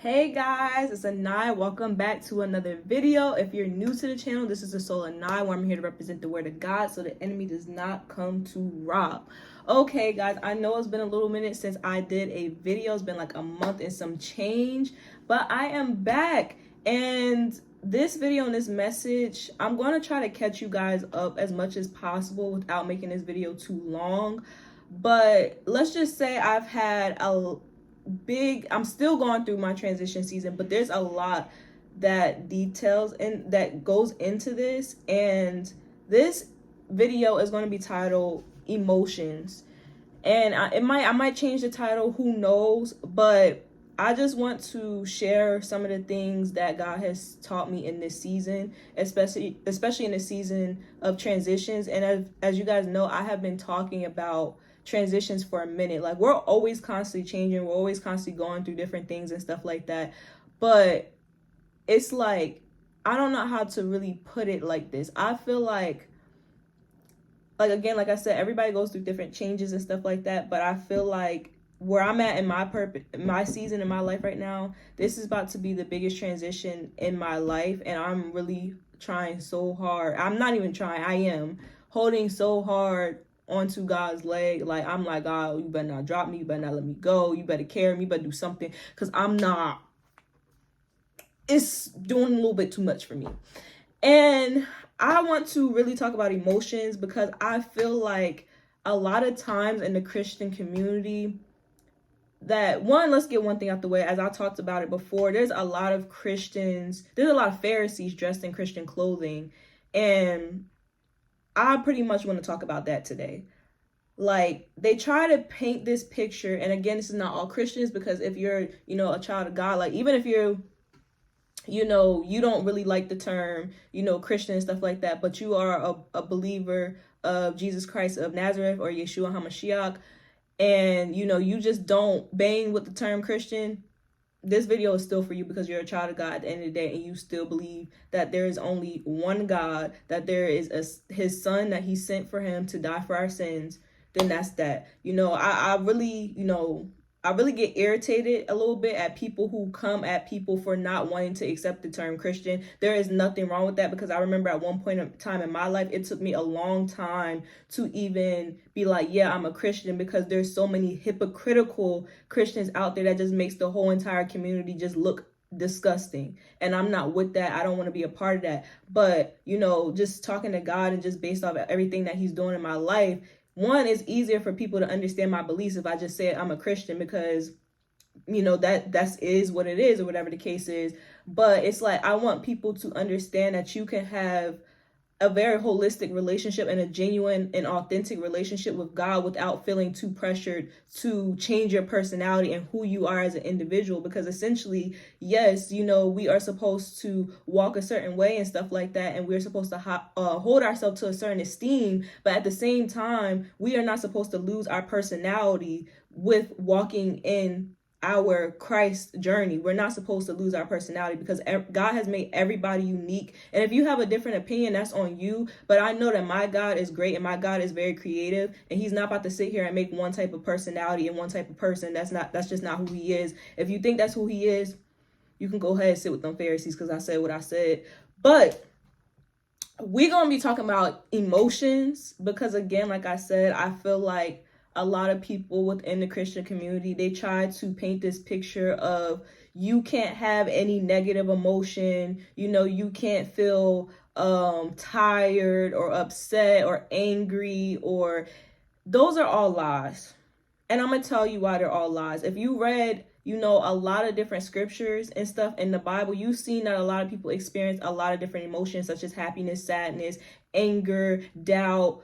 Hey guys, it's Anai. Welcome back to another video. If you're new to the channel, this is the Soul Anai, where I'm here to represent the word of God so the enemy does not come to rob. Okay guys, I know it's been a little minute since I did a video. It's been like a month and some change, but I am back. And this video and this message, I'm going to try to catch you guys up as much as possible without making this video too long. But let's just say I've had I'm still going through my transition season, but there's a lot that details and that goes into this, and this video is going to be titled emotions. And I might change the title, who knows, but I just want to share some of the things that God has taught me in this season, especially in the season of transitions. And as you guys know, I have been talking about transitions for a minute. Like, we're always constantly changing, we're always constantly going through different things and stuff like that. But it's like, I don't know how to really put it like this. I feel like again, like I said, everybody goes through different changes and stuff like that, but I feel like where I'm at in my season in my life right now, this is about to be the biggest transition in my life, and I'm really trying so hard. I'm not even trying, I am holding so hard onto God's leg. Like, I'm like, God, you better not drop me, you better not let me go, you better carry me, you better do something, because it's doing a little bit too much for me. And I want to really talk about emotions, because I feel like a lot of times in the Christian community, let's get one thing out the way. As I talked about it before, there's a lot of Pharisees dressed in Christian clothing, and I pretty much want to talk about that today. Like, they try to paint this picture, and again, this is not all Christians, because if you're, a child of God, like, even if you're, you don't really like the term, Christian and stuff like that, but you are a believer of Jesus Christ of Nazareth or Yeshua HaMashiach, and, you just don't bang with the term Christian, this video is still for you, because you're a child of God at the end of the day, and you still believe that there is only one God, that there is his son that he sent for him to die for our sins. Then that's that. I really get irritated a little bit at people who come at people for not wanting to accept the term Christian. There is nothing wrong with that, because I remember at one point in time in my life, it took me a long time to even be like, yeah, I'm a Christian, because there's so many hypocritical Christians out there that just makes the whole entire community just look disgusting. And I'm not with that. I don't want to be a part of that. But, just talking to God and just based off of everything that he's doing in my life, one, it's easier for people to understand my beliefs if I just say I'm a Christian, because, that is what it is, or whatever the case is. But it's like, I want people to understand that you can have a very holistic relationship and a genuine and authentic relationship with God without feeling too pressured to change your personality and who you are as an individual. Because essentially, yes, we are supposed to walk a certain way and stuff like that, and we're supposed to hold ourselves to a certain esteem, but at the same time, we are not supposed to lose our personality with walking in our Christ journey. We're not supposed to lose our personality, because God has made everybody unique. And if you have a different opinion, that's on you. But I know that my God is great, and my God is very creative, and he's not about to sit here and make one type of personality and one type of person. That's just not who he is. If you think that's who he is, you can go ahead and sit with them Pharisees, because I said what I said. But we're going to be talking about emotions, because again, like I said, I feel like a lot of people within the Christian community, they try to paint this picture of, you can't have any negative emotion, you can't feel tired or upset or angry, or those are all lies. And I'm gonna tell you why they're all lies. If you read, a lot of different scriptures and stuff in the Bible, you've seen that a lot of people experience a lot of different emotions, such as happiness, sadness, anger, doubt,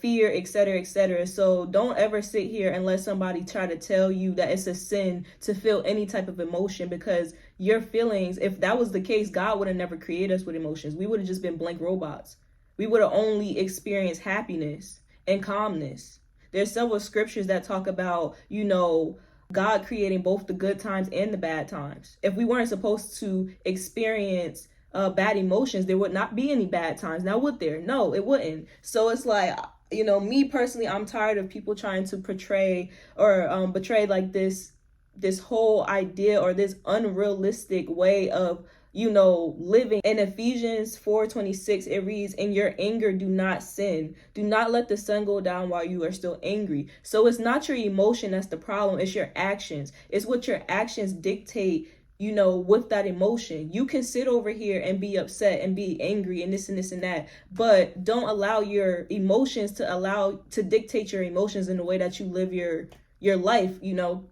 fear, etc., etc. So don't ever sit here and let somebody try to tell you that it's a sin to feel any type of emotion, because your feelings, if that was the case, God would have never created us with emotions. We would have just been blank robots. We would have only experienced happiness and calmness. There's several scriptures that talk about, God creating both the good times and the bad times. If we weren't supposed to experience bad emotions, there would not be any bad times. Now, would there? No, it wouldn't. So it's like, me personally, I'm tired of people trying to portray or betray like this this whole idea or this unrealistic way of, you know, living. In Ephesians 4:26, it reads, "In your anger, do not sin. Do not let the sun go down while you are still angry." So it's not your emotion that's the problem. It's your actions. It's what your actions dictate, you know, with that emotion. You can sit over here and be upset and be angry and this and that, but don't allow your emotions to dictate your emotions in the way that you live your life, you know,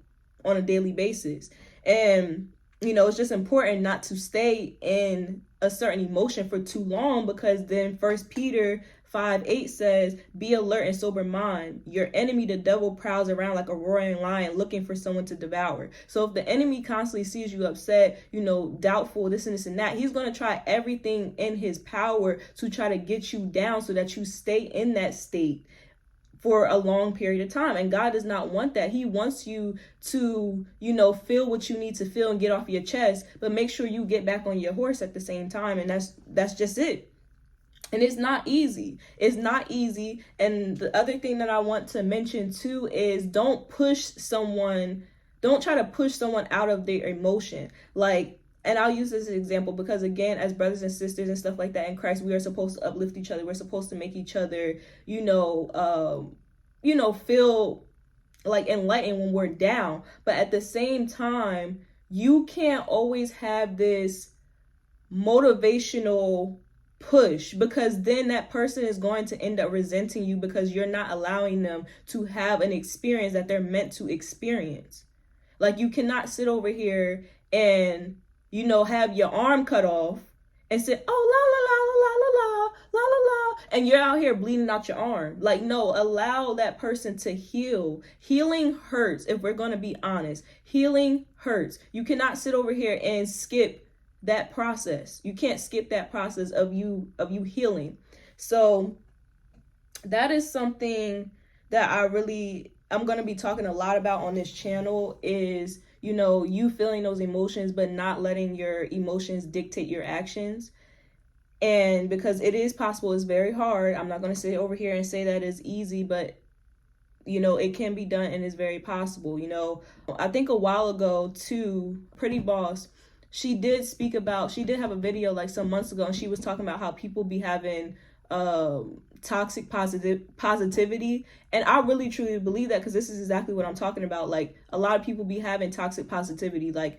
on a daily basis. And you know, it's just important not to stay in a certain emotion for too long, because then 1 Peter 5:8 says, "Be alert and sober mind. Your enemy, the devil, prowls around like a roaring lion looking for someone to devour." So if the enemy constantly sees you upset, you know, doubtful, this and that, he's going to try everything in his power to try to get you down so that you stay in that state for a long period of time. And God does not want that. He wants you to, you know, feel what you need to feel and get off your chest, but make sure you get back on your horse at the same time. And that's just it. And it's not easy. It's not easy. And the other thing that I want to mention too is don't try to push someone out of their emotion. Like, and I'll use this as an example because, again, as brothers and sisters and stuff like that in Christ, we are supposed to uplift each other. We're supposed to make each other, feel like enlightened when we're down. But at the same time, you can't always have this motivational push, because then that person is going to end up resenting you because you're not allowing them to have an experience that they're meant to experience. Like, you cannot sit over here and, you know, have your arm cut off and say, "Oh, la la la la la la la la la," and you're out here bleeding out your arm. Like, no, allow that person to heal. Healing hurts. If we're going to be honest, healing hurts. You cannot sit over here and skip that process. You can't skip that process of you healing. So that is something that I'm going to be talking a lot about on this channel, is, you know, you feeling those emotions, but not letting your emotions dictate your actions. And because it is possible, it's very hard. I'm not going to sit over here and say that it's easy, but, you know, it can be done and it's very possible. You know, I think a while ago too, Pretty Boss, she did have a video like some months ago, and she was talking about how people be having toxic positivity. And I really truly believe that, because this is exactly what I'm talking about. Like, a lot of people be having toxic positivity. Like,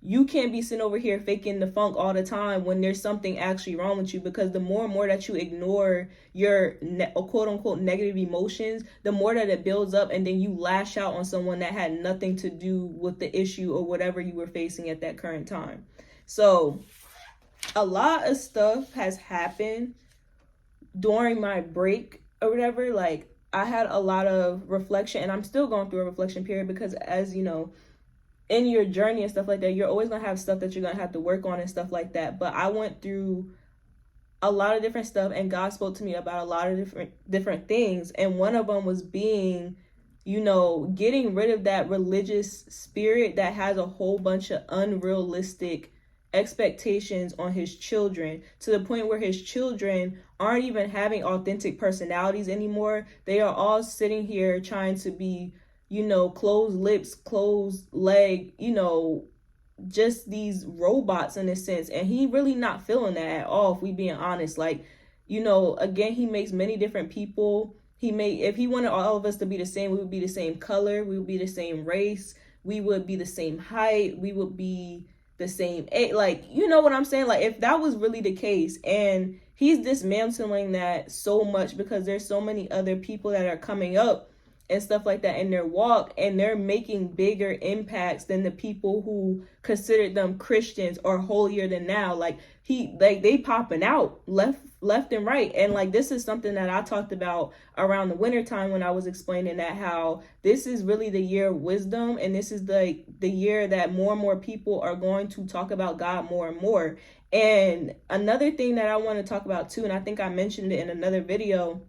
you can't be sitting over here faking the funk all the time when there's something actually wrong with you, because the more and more that you ignore your quote unquote negative emotions, the more that it builds up, and then you lash out on someone that had nothing to do with the issue or whatever you were facing at that current time. So a lot of stuff has happened during my break or whatever. Like, I had a lot of reflection, and I'm still going through a reflection period, because, as you know, in your journey and stuff like that, you're always going to have stuff that you're going to have to work on and stuff like that. But I went through a lot of different stuff, and God spoke to me about a lot of different things. And one of them was being, you know, getting rid of that religious spirit that has a whole bunch of unrealistic expectations on his children, to the point where his children aren't even having authentic personalities anymore. They are all sitting here trying to be, you know, closed lips, closed leg, you know, just these robots in a sense. And he really not feeling that at all, if we being honest. Like, you know, again, he makes many different people. If he wanted all of us to be the same, we would be the same color, we would be the same race, we would be the same height, we would be the same age. Like, you know what I'm saying? Like, if that was really the case, and he's dismantling that so much, because there's so many other people that are coming up and stuff like that in their walk, and they're making bigger impacts than the people who considered them Christians or holier than thou. Like, they popping out left and right. And like, this is something that I talked about around the winter time when I was explaining that, how this is really the year of wisdom, and this is the year that more and more people are going to talk about God more and more. And another thing that I want to talk about too, and I think I mentioned it in another video,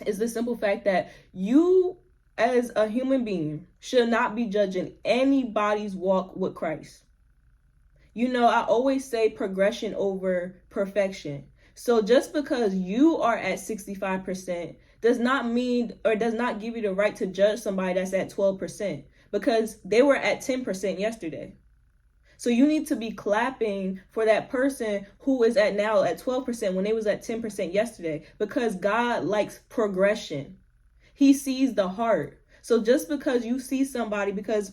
is the simple fact that you as a human being should not be judging anybody's walk with Christ. You know, I always say progression over perfection. So just because you are at 65% does not mean, or does not give you the right to judge somebody that's at 12%. because they were at 10% yesterday. So you need to be clapping for that person who is at now at 12% when they was at 10% yesterday, because God likes progression. He sees the heart. So just because you see somebody, because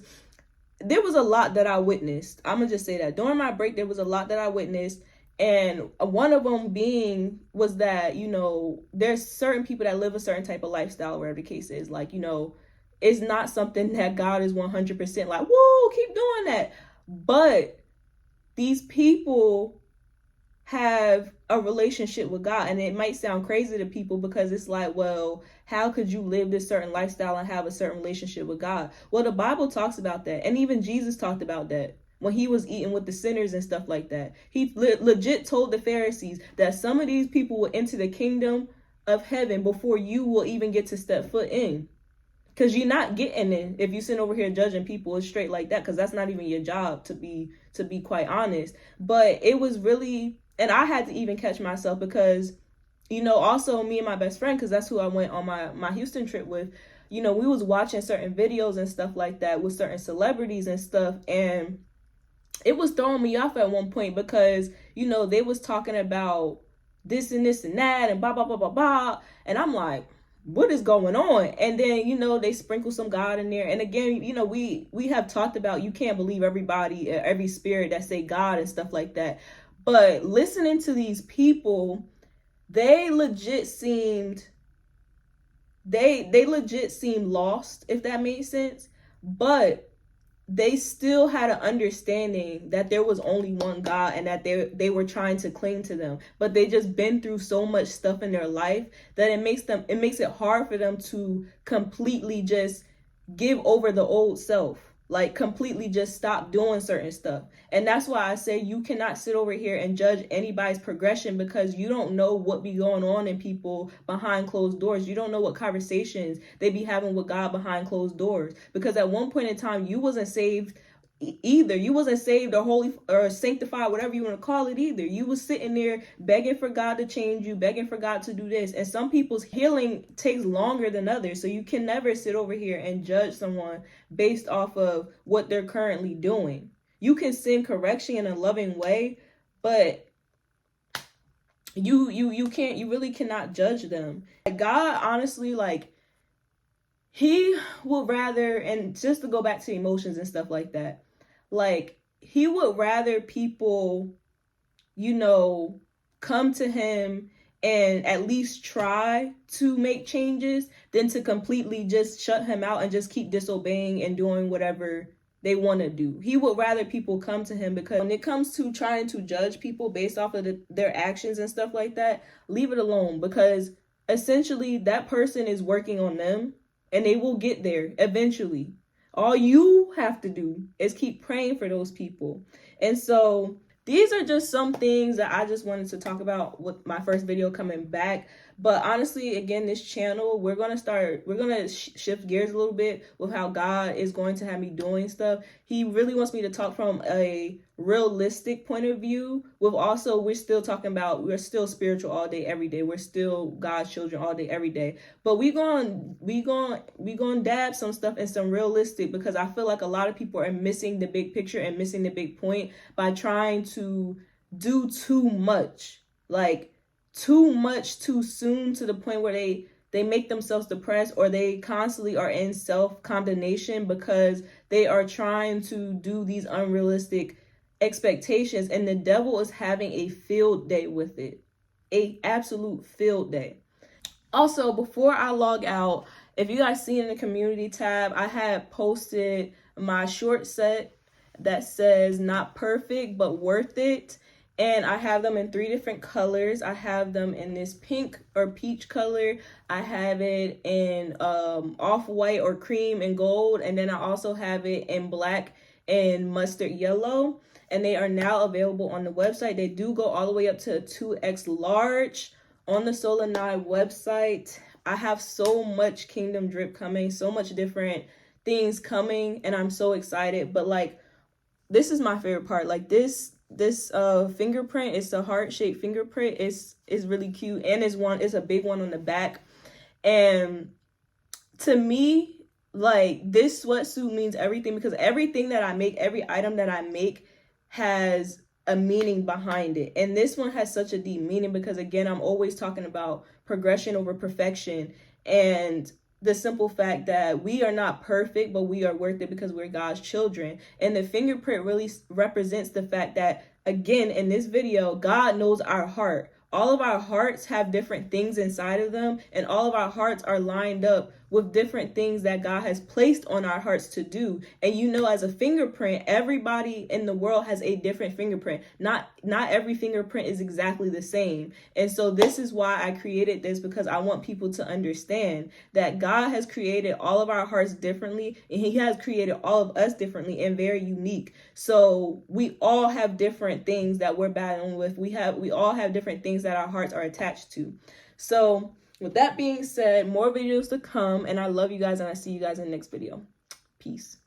there was a lot that I witnessed. I'm going to just say that. During my break, there was a lot that I witnessed. And one of them being was that, there's certain people that live a certain type of lifestyle, wherever the case is. Like, it's not something that God is 100% like, whoa, keep doing that. But these people have a relationship with God, and it might sound crazy to people because it's like, well, how could you live this certain lifestyle and have a certain relationship with God? Well, the Bible talks about that, and even Jesus talked about that when he was eating with the sinners and stuff like that. He legit told the Pharisees that some of these people will enter the kingdom of heaven before you will even get to step foot in. Because you're not getting in if you sit over here judging people. It's straight like that, because that's not even your job, to be quite honest. But it was really, and I had to even catch myself because, also me and my best friend, because that's who I went on my Houston trip with, we was watching certain videos and stuff like that with certain celebrities and stuff. And it was throwing me off at one point because, they was talking about this and this and that and blah, blah, blah, blah, blah. And I'm like, what is going on? And then, they sprinkle some God in there. And again, we have talked about you can't believe everybody, every spirit that say God and stuff like that. But listening to these people, they legit seemed lost, if that made sense. But they still had an understanding that there was only one God and that they were trying to cling to them. But they just been through so much stuff in their life that it makes it hard for them to completely just give over the old self. Like completely just stop doing certain stuff. And that's why I say you cannot sit over here and judge anybody's progression, because you don't know what be going on in people behind closed doors. You don't know what conversations they be having with God behind closed doors. Because at one point in time, you wasn't saved either. You wasn't saved or holy or sanctified, whatever you want to call it either. You was sitting there begging for God to change you, begging for God to do this. And some people's healing takes longer than others. So you can never sit over here and judge someone based off of what they're currently doing. You can send correction in a loving way, but you really cannot judge them. God, honestly, he would rather, and just to go back to emotions and stuff like that, he would rather people, come to him and at least try to make changes than to completely just shut him out and just keep disobeying and doing whatever they want to do. He would rather people come to him, because when it comes to trying to judge people based off of their actions and stuff like that, leave it alone, because essentially that person is working on them and they will get there eventually. All you have to do is keep praying for those people. And so these are just some things that I just wanted to talk about with my first video coming back. But honestly, again, this channel, we're going to shift gears a little bit with how God is going to have me doing stuff. He really wants me to talk from a realistic point of view, with also, we're still spiritual all day, every day. We're still God's children all day, every day. But we going to dab some stuff in some realistic, because I feel like a lot of people are missing the big picture and missing the big point by trying to do too much. Too much too soon, to the point where they make themselves depressed, or they constantly are in self-condemnation because they are trying to do these unrealistic expectations, and the devil is having a field day with it. A absolute field day. Also, before I log out, if you guys see in the community tab, I had posted my short set that says not perfect but worth it. And I have them in 3 different colors. I have them in this pink or peach color. I have it in off-white or cream and gold. And then I also have it in black and mustard yellow. And they are now available on the website. They do go all the way up to a 2X large on the Solanai website. I have so much Kingdom drip coming, so much different things coming, and I'm so excited. But this is my favorite part. This fingerprint, it's a heart-shaped fingerprint. It's really cute, and it's a big one on the back. And to me, like, this sweatsuit means everything, because everything that I make, every item that I make has a meaning behind it. And this one has such a deep meaning because, again, I'm always talking about progression over perfection, and the simple fact that we are not perfect, but we are worth it because we're God's children. And the fingerprint really represents the fact that, again, in this video, God knows our heart. All of our hearts have different things inside of them, and all of our hearts are lined up with different things that God has placed on our hearts to do. And you know, as a fingerprint, everybody in the world has a different fingerprint. Not every fingerprint is exactly the same. And so this is why I created this, because I want people to understand that God has created all of our hearts differently, and he has created all of us differently and very unique. So we all have different things that we're battling with. We all have different things that our hearts are attached to. So with that being said, more videos to come, and I love you guys, and I see you guys in the next video. Peace.